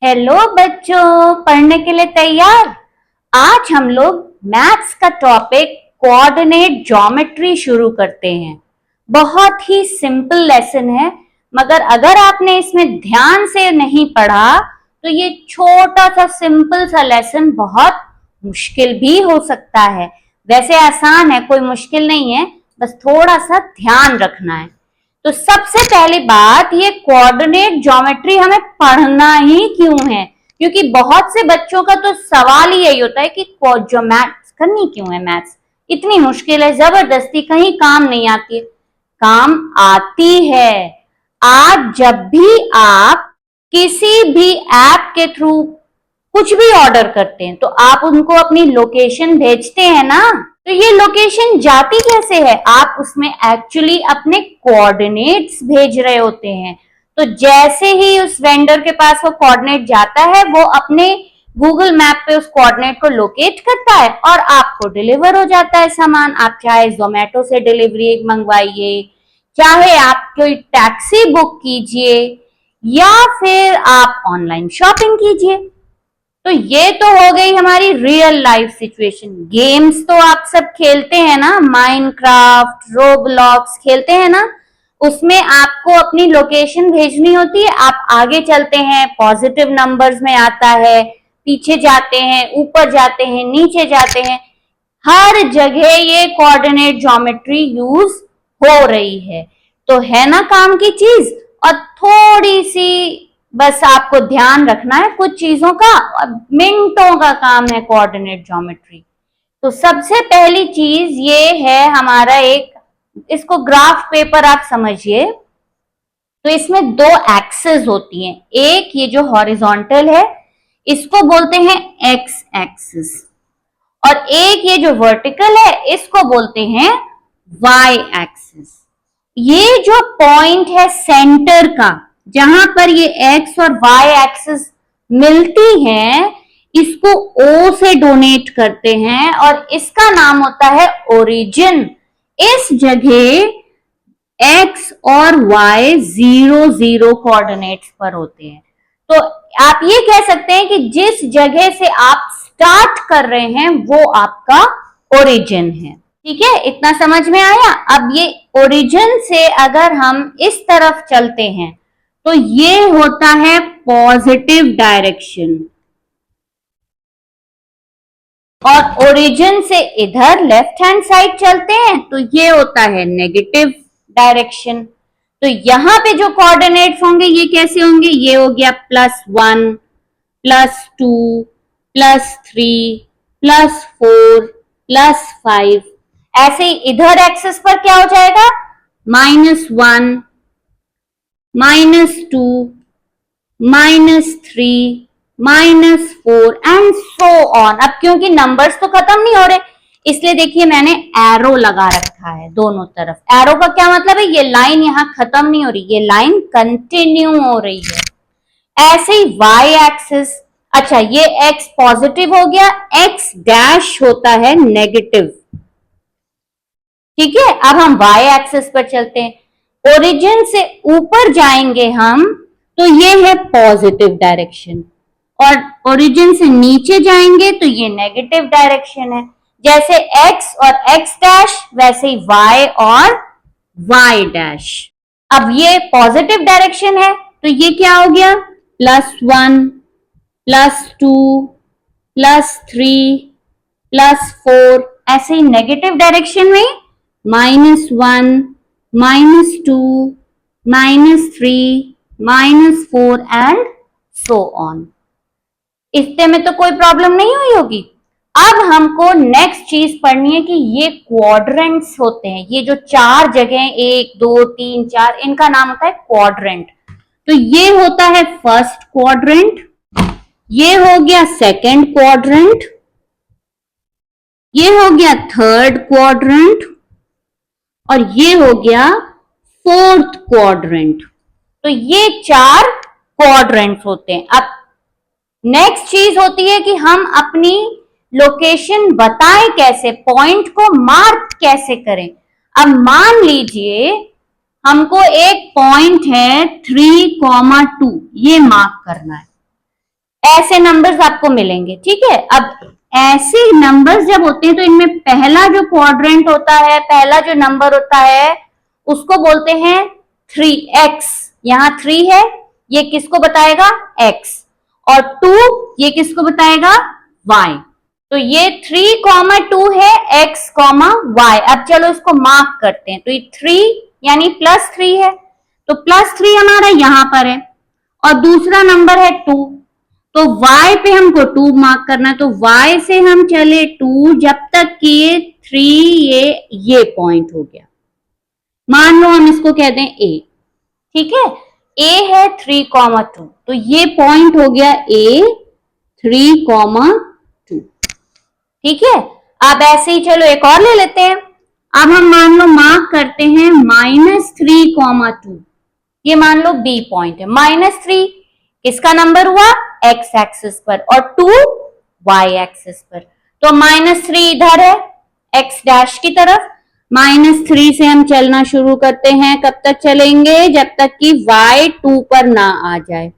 Hello बच्चों, पढ़ने के लिए तैयार। आज हम लोग मैथ्स का टॉपिक कोऑर्डिनेट ज्योमेट्री शुरू करते हैं। बहुत ही सिंपल लेसन है, मगर अगर आपने इसमें ध्यान से नहीं पढ़ा तो ये छोटा सा सिंपल सा लेसन बहुत मुश्किल भी हो सकता है। वैसे आसान है, कोई मुश्किल नहीं है, बस थोड़ा सा ध्यान रखना है। तो सबसे पहली बात, ये कोऑर्डिनेट ज्योमेट्री हमें पढ़ना ही क्यों है? क्योंकि बहुत से बच्चों का तो सवाल ही यही होता है कि जो मैथ्स करनी क्यों है, मैथ्स इतनी मुश्किल है, जबरदस्ती कहीं काम नहीं आती है। काम आती है। आज जब भी आप किसी भी ऐप के थ्रू कुछ भी ऑर्डर करते हैं तो आप उनको अपनी लोकेशन भेजते हैं ना। तो ये लोकेशन जाती कैसे है? आप उसमें एक्चुअली अपने कोऑर्डिनेट्स भेज रहे होते हैं। तो जैसे ही उस वेंडर के पास वो कोऑर्डिनेट जाता है, वो अपने गूगल मैप पे उस कोऑर्डिनेट को लोकेट करता है और आपको डिलीवर हो जाता है सामान। आप चाहे जोमेटो से डिलीवरी मंगवाइए, चाहे आप कोई टैक्सी बुक कीजिए, या फिर आप ऑनलाइन शॉपिंग कीजिए। तो ये तो हो गई हमारी रियल लाइफ सिचुएशन। गेम्स तो आप सब खेलते हैं ना, माइनक्राफ्ट, रोब्लॉक्स खेलते हैं ना, उसमें आपको अपनी लोकेशन भेजनी होती है। आप आगे चलते हैं, पॉजिटिव नंबर्स में आता है, पीछे जाते हैं, ऊपर जाते हैं, नीचे जाते हैं, हर जगह ये कोऑर्डिनेट ज्योमेट्री यूज हो रही है। तो है ना काम की चीज। और थोड़ी सी बस आपको ध्यान रखना है कुछ चीजों का, और मिनटों का काम है कोऑर्डिनेट ज्योमेट्री। तो सबसे पहली चीज ये है हमारा एक, इसको ग्राफ पेपर आप समझिए। तो इसमें दो एक्सेस होती हैं। एक ये जो हॉरिजॉन्टल है, इसको बोलते हैं एक्स एक्सिस, और एक ये जो वर्टिकल है, इसको बोलते हैं वाई एक्सिस। ये जो पॉइंट है सेंटर का, जहां पर ये एक्स और वाई एक्सिस मिलती हैं, इसको ओ से डोनेट करते हैं और इसका नाम होता है ओरिजिन। इस जगह एक्स और वाई 0 0 कोऑर्डिनेट्स पर होते हैं। तो आप ये कह सकते हैं कि जिस जगह से आप स्टार्ट कर रहे हैं वो आपका ओरिजिन है। ठीक है, इतना समझ में आया। अब ये ओरिजिन से अगर हम इस तरफ चलते हैं तो ये होता है पॉजिटिव डायरेक्शन, और ओरिजिन से इधर लेफ्ट हैंड साइड चलते हैं तो ये होता है नेगेटिव डायरेक्शन। तो यहां पे जो कोऑर्डिनेट्स होंगे ये कैसे होंगे? ये हो गया +1, +2, +3, +4, +5। ऐसे ही इधर एक्सिस पर क्या हो जाएगा? -1, -2, -3, -4 एंड सो ऑन। अब क्योंकि नंबर्स तो खत्म नहीं हो रहे, इसलिए देखिए मैंने एरो लगा रखा है दोनों तरफ। एरो का क्या मतलब है? ये लाइन यहां खत्म नहीं हो रही, ये लाइन कंटिन्यू हो रही है। ऐसे ही वाई एक्सिस, अच्छा ये एक्स पॉजिटिव हो गया, एक्स डैश होता है नेगेटिव। ठीक है, अब हम वाई एक्सिस पर चलते हैं। ओरिजिन से ऊपर जाएंगे हम तो ये है पॉजिटिव डायरेक्शन, और ओरिजिन से नीचे जाएंगे तो ये नेगेटिव डायरेक्शन है। जैसे x और x डैश, वैसे ही y और y डैश। अब ये पॉजिटिव डायरेक्शन है तो ये क्या हो गया? +1, +2, +3, +4। ऐसे ही नेगेटिव डायरेक्शन में -1, -2, -3, -4 एंड सो ऑन। इतने में तो कोई प्रॉब्लम नहीं हुई होगी। अब हमको नेक्स्ट चीज पढ़नी है कि ये क्वाड्रेंट्स होते हैं। ये जो चार जगह 1 2 3 4, इनका नाम होता है क्वाड्रेंट। तो ये होता है फर्स्ट क्वाड्रेंट, ये हो गया सेकंड क्वाड्रेंट, ये हो गया थर्ड क्वाड्रेंट, और ये हो गया फोर्थ क्वाड्रेंट। तो ये चार क्वाड्रेंट्स होते हैं। अब नेक्स्ट चीज होती है कि हम अपनी लोकेशन बताएं कैसे, पॉइंट को मार्क कैसे करें। अब मान लीजिए हमको एक पॉइंट है 3,2, ये मार्क करना है। ऐसे नंबर्स आपको मिलेंगे, ठीक है। अब ऐसे नंबर्स जब होते हैं तो इनमें पहला जो क्वाड्रेंट होता है, पहला जो नंबर होता है उसको बोलते हैं 3x। यहाँ 3 है, ये किसको बताएगा x, और 2 ये किसको बताएगा y। तो ये 3,2 है x, y। अब चलो इसको मार्क करते हैं। तो ये 3 यानी +3 है, तो +3 हमारा यहां पर है, और दूसरा नंबर है 2, तो y पे हमको 2 मार्क करना है। तो y से हम चले 2 जब तक कि ये 3 ये पॉइंट हो गया। मान लो हम इसको कहते हैं a, ठीक है। a है 3,2, तो ये पॉइंट हो गया a 3,2, ठीक है। अब ऐसे ही चलो एक और ले लेते हैं। अब हम मान लो मार्क करते हैं -3,2, ये मान लो b पॉइंट है। -3 किसका नंबर हुआ, x एक्सिस पर, और 2 y एक्सिस पर। तो -3 इधर है x डैश की तरफ, -3 से हम चलना शुरू करते हैं। कब तक चलेंगे, जब तक कि y 2 पर ना आ जाए।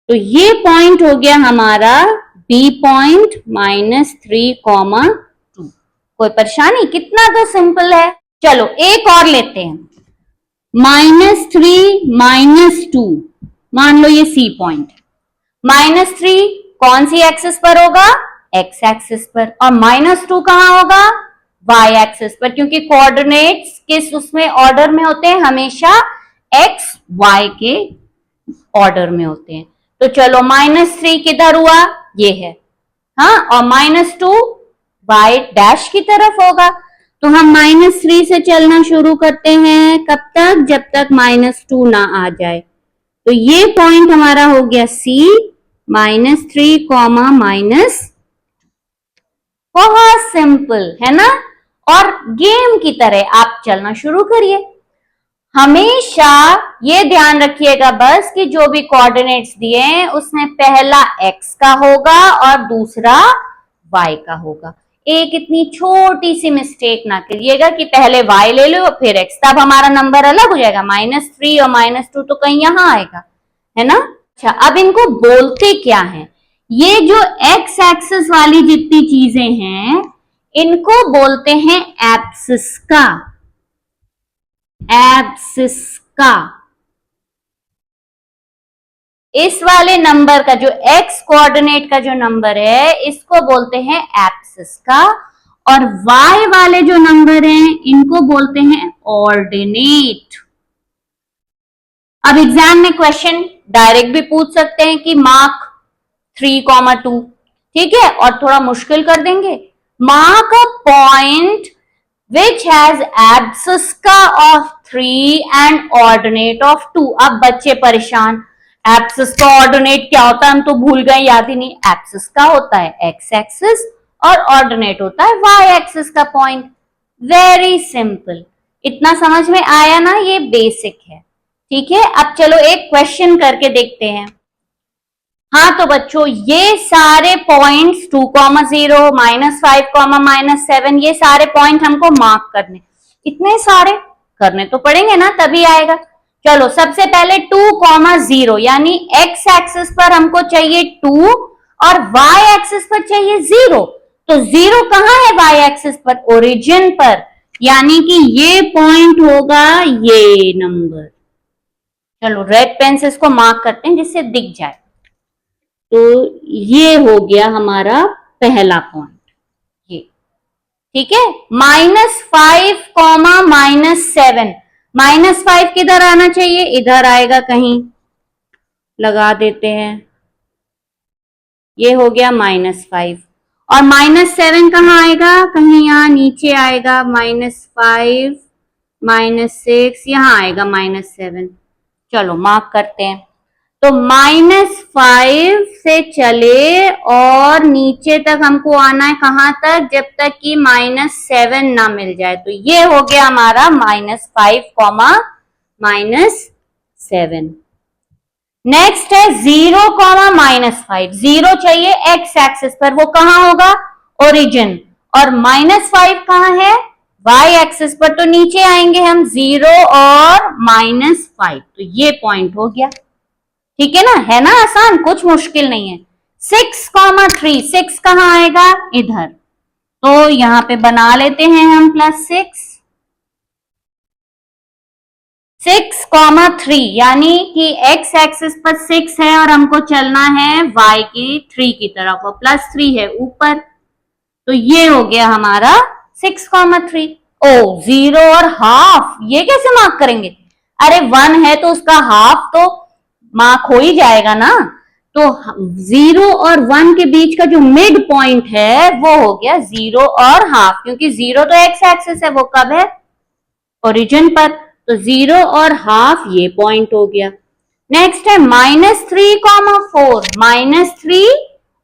तो ये पॉइंट हो गया हमारा b पॉइंट -3,2। कोई परेशानी, कितना तो सिंपल है। चलो एक और लेते हैं, -3 -2, मान लो ये C पॉइंट। -3 कौन सी एक्सिस पर होगा, x एक्सिस पर, और -2 कहां होगा, y एक्सिस पर, क्योंकि कोऑर्डिनेट्स किस उसमें ऑर्डर में होते हैं, हमेशा x y के ऑर्डर में होते हैं। तो चलो -3 किधर हुआ, ये है, हाँ, और -2 y डैश की तरफ होगा। तो हम -3 से चलना शुरू करते हैं, कब तक, जब तक -2 ना आ जाए। तो ये पॉइंट हमारा हो गया C, -3, बहुत सिंपल है ना। और गेम की तरह आप चलना शुरू करिए। हमेशा ये ध्यान रखिएगा बस कि जो भी कोऑर्डिनेट्स दिए हैं उसमें पहला x का होगा और दूसरा y का होगा। एक इतनी छोटी सी मिस्टेक ना करिएगा कि पहले y ले लो फिर x, तब हमारा नंबर अलग हो जाएगा। -3 और -2 तो कहीं यहां आएगा, है ना। अच्छा, अब इनको बोलते क्या है, ये जो x एक्सिस वाली जितनी चीजें हैं इनको बोलते हैं एब्सिस का, एब्सिस का। इस वाले नंबर का जो x कोऑर्डिनेट का जो नंबर है इसको बोलते हैं एब्सिस का, और y वाले जो नंबर हैं इनको बोलते हैं ऑर्डिनेट। अब एग्जाम में क्वेश्चन डायरेक्ट भी पूछ सकते हैं कि मार्क 3,2, ठीक है, और थोड़ा मुश्किल कर देंगे, mark a point which has abscissa of 3 and ordinate of 2। अब बच्चे परेशान, एब्सिस का ऑर्डिनेट क्या होता है, हम तो भूल गए, याद ही नहीं। एब्सिस का होता है एक्स एक्सिस और ऑर्डिनेट होता है वाई एक्सिस का पॉइंट। वेरी सिंपल, इतना समझ में आया ना, ये बेसिक है, ठीक है। अब चलो एक क्वेश्चन करके देखते हैं। हाँ तो बच्चों ये सारे पॉइंट्स 2, 0, -5, -7 ये सारे पॉइंट हमको मार्क करने, इतने सारे करने तो पड़ेंगे ना, तभी आएगा। चलो सबसे पहले 2, 0 यानी x एक्सिस पर हमको चाहिए 2 और y एक्सिस पर चाहिए 0। तो 0 कहां है y एक्सिस पर, ओरिजिन पर, यानी कि ये पॉइंट होगा ये नंबर। चलो रेड पेन से इसको मार्क करते हैं जिससे दिख जाए। तो ये हो गया हमारा पहला पॉइंट, ये ठीक है। -5, -7, -5 किधर आना चाहिए, इधर आएगा कहीं, लगा देते हैं, ये हो गया -5। और -7 कहाँ आएगा, कहीं यहाँ नीचे आएगा, -5, -6 यहाँ आएगा -7। चलो मार्क करते हैं। तो -5 से चले और नीचे तक हमको आना है, कहां तक, जब तक कि -7 ना मिल जाए। तो ये हो गया हमारा -5, -7। नेक्स्ट है 0, -5। 0 चाहिए x एक्सिस पर, वो कहां होगा, ओरिजिन, और -5 कहां है, y एक्सिस पर। तो नीचे आएंगे हम 0 और -5, तो ये पॉइंट हो गया, ठीक है ना आसान, कुछ मुश्किल नहीं है। 6,3, 6 कहाँ आएगा? इधर। तो यहां पे बना लेते हैं हम +6। 6,3 यानी कि x एक्सिस पर 6 है और हमको चलना है y की 3 की तरफ, और +3 है ऊपर, तो ये हो गया हमारा 6,3। ओ 0 और हाफ, ये कैसे मार्क करेंगे? अरे 1 है तो उसका हाफ तो मार्क हो ही जाएगा ना। तो 0 और 1 के बीच का जो मिड पॉइंट है वो हो गया 0 और हाफ, क्योंकि 0 तो x एक्सिस है, वो कब है? ओरिजिन पर। तो 0 और हाफ ये पॉइंट हो गया। नेक्स्ट है -3,4, -3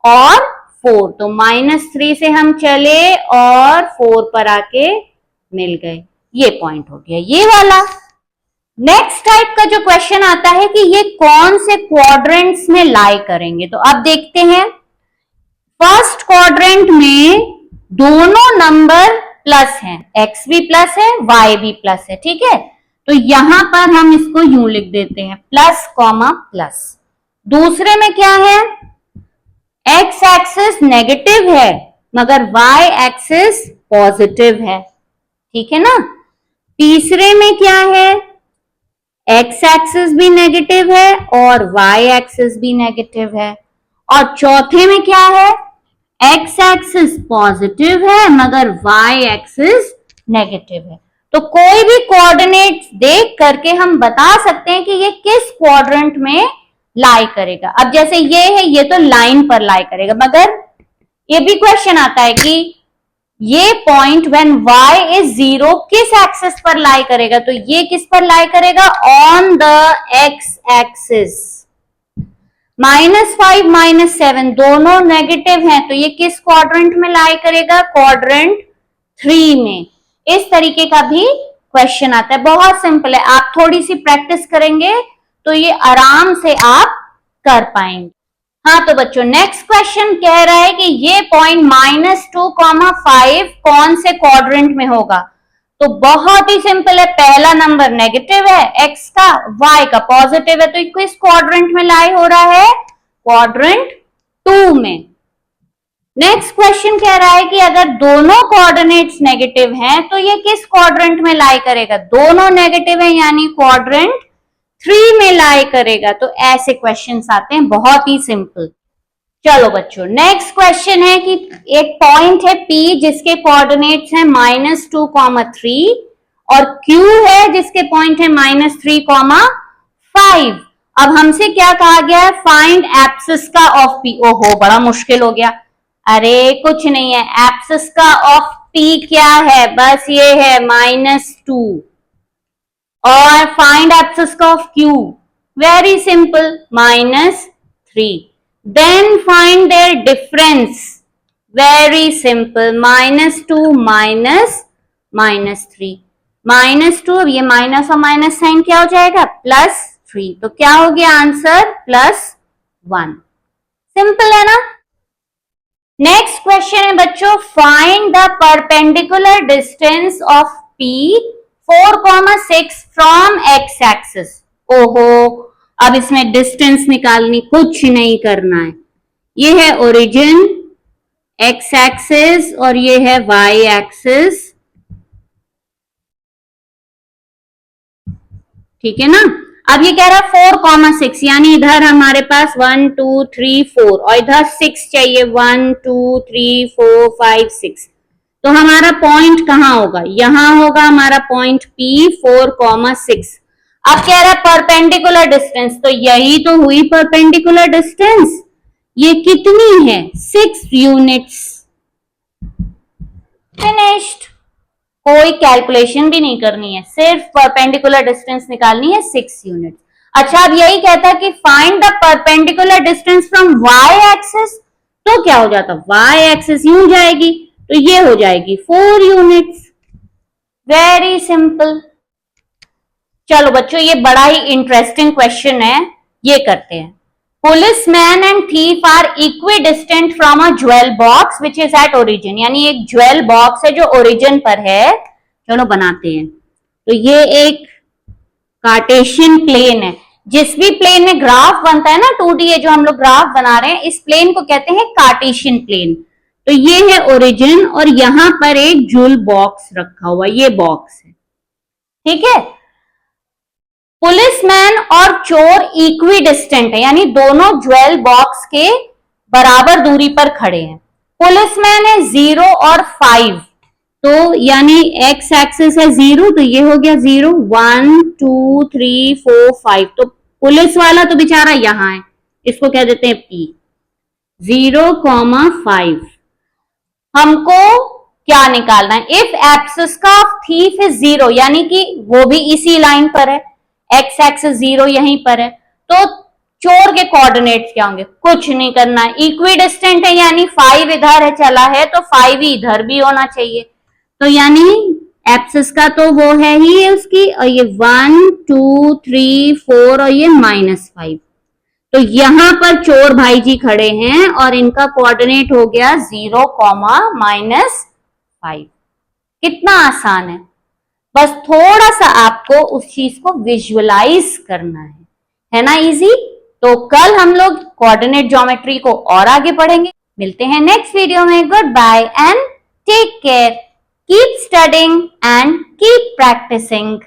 और 4, तो -3 से हम चले और 4 पर आके मिल गए, ये पॉइंट हो गया ये वाला। नेक्स्ट टाइप का जो क्वेश्चन आता है कि ये कौन से क्वाड्रेंट्स में लाई करेंगे, तो अब देखते हैं। फर्स्ट क्वाड्रेंट में दोनों नंबर प्लस हैं, x भी प्लस है y भी प्लस है, ठीक है। तो यहां पर हम इसको यूं लिख देते हैं +, दूसरे में क्या है? x एक्सिस नेगेटिव है मगर y एक्सिस पॉजिटिव है, ठीक है ना। तीसरे में क्या है? x एक्सिस भी नेगेटिव है और y एक्सिस भी नेगेटिव है। और चौथे में क्या है? x एक्सिस पॉजिटिव है मगर y एक्सिस नेगेटिव है। तो कोई भी कोऑर्डिनेट देख करके हम बता सकते हैं कि ये किस क्वाड्रेंट में लाई करेगा। अब जैसे ये है, ये तो लाइन पर लाई करेगा, मगर ये भी क्वेश्चन आता है कि ये पॉइंट व्हेन y इज 0 किस एक्सिस पर लाई करेगा, तो ये किस पर लाई करेगा? On the x axis. -5, -7 दोनों नेगेटिव हैं, तो ये किस क्वाड्रेंट में लाई करेगा? क्वाड्रेंट 3 में। इस तरीके का भी क्वेश्चन आता है, बहुत सिंपल है। आप थोड़ी सी प्रैक्टिस करेंगे तो ये आराम से आप कर पाएंगे। हाँ तो बच्चों, नेक्स्ट क्वेश्चन कह रहा है कि ये पॉइंट -2,5 कौन से क्वाड्रेंट में होगा, तो बहुत ही सिंपल है। पहला नंबर नेगेटिव है x का, y का पॉजिटिव है, तो किस क्वाड्रेंट में लाई हो रहा है? क्वाड्रेंट 2 में। नेक्स्ट क्वेश्चन कह रहा है कि अगर दोनों कोऑर्डिनेट्स नेगेटिव हैं तो ये किस क्वाड्रेंट में लाई करेगा? दोनों नेगेटिव है यानी क्वाड्रेंट 3 में लाई करेगा। तो ऐसे क्वेश्चंस आते हैं, बहुत ही सिंपल। चलो बच्चों, नेक्स्ट क्वेश्चन है कि एक पॉइंट है P जिसके कोऑर्डिनेट्स हैं -2,3 और Q है जिसके पॉइंट है -3,5। अब हमसे क्या कहा गया है? फाइंड एब्सिस का ऑफ P। ओहो, बड़ा मुश्किल हो गया। अरे कुछ नहीं है, एब्सिस का ऑफ P क्या है? बस ये है -2। और फाइंड एब्सिस का of Q, very simple, -3। Then find their difference, very simple, -2 -3। -2, अब ये माइनस और माइनस साइन क्या हो जाएगा? +3। तो क्या हो गया आंसर? +1। सिंपल है ना। नेक्स्ट क्वेश्चन है बच्चों, find the perpendicular distance of P 4,6 from x axis. ओहो, अब इसमें डिस्टेंस निकालनी, कुछ नहीं करना है। ये है ओरिजिन x एक्सिस और ये है y एक्सिस, ठीक है ना। अब ये कह रहा है 4,6 यानी इधर हमारे पास 1 2 3 4 और इधर 6 चाहिए, 1 2 3 4 5 6। तो हमारा पॉइंट कहां होगा? यहां होगा हमारा पॉइंट P 4,6। अब कह रहा है परपेंडिकुलर डिस्टेंस, तो यही तो हुई परपेंडिकुलर डिस्टेंस। ये कितनी है? 6 यूनिट्स। फिनिश्ड, कोई कैलकुलेशन भी नहीं करनी है, सिर्फ परपेंडिकुलर डिस्टेंस निकालनी है, 6 यूनिट। अच्छा, अब यही कहता है कि find the perpendicular distance from y axis, तो क्या हो जाता? y एक्सिस यूं जाएगी तो ये हो जाएगी 4 यूनिट्स। Very simple. चलो बच्चों, ये बड़ा ही इंटरेस्टिंग क्वेश्चन है, ये करते हैं। Policeman and thief are equidistant from a jewel box which is at origin, यानी एक ज्वेल बॉक्स है जो ओरिजिन पर है। चलो बनाते हैं। तो ये एक कार्टेशियन प्लेन है, जिस भी प्लेन में ग्राफ बनता है ना 2D, ये जो हम लोग ग्राफ बना रहे हैं, इस प्लेन को कहते हैं कार्टेशियन प्लेन। तो ये है ओरिजिन और यहां पर एक जूल बॉक्स रखा हुआ, ये बॉक्स है, ठीक है। पुलिसमैन और चोर इक्वी डिस्टेंट है, यानी दोनों ज्वेल बॉक्स के बराबर दूरी पर खड़े हैं। पुलिसमैन है 0 और 5, तो यानी एक्स एक्सिस है 0, तो ये हो गया 0, 1 2 3 4 5, तो पुलिस वाला तो बेचारा यहां है, इसको कह देते हैं P। 0,5 हमको क्या निकालना है? इफ एक्सिस का थीफ इज 0, यानी कि वो भी इसी लाइन पर है, एक्स एक्सिस 0 यहीं पर है, तो चोर के कोऑर्डिनेट्स क्या होंगे? कुछ नहीं करना है, इक्वी डिस्टेंट है, यानी 5 इधर है चला है तो 5 ही इधर भी होना चाहिए, तो यानी एक्सिस का तो वो है ही है उसकी, और ये 1 2 3 4 और ये -5, तो यहां पर चोर भाई जी खड़े हैं और इनका कोऑर्डिनेट हो गया 0, -5। कितना आसान है, बस थोड़ा सा आपको उस चीज को विजुअलाइज करना है ना इजी। तो कल हम लोग कोऑर्डिनेट ज्योमेट्री को और आगे पढ़ेंगे। मिलते हैं नेक्स्ट वीडियो में। Good bye and take care, keep studying and keep practising.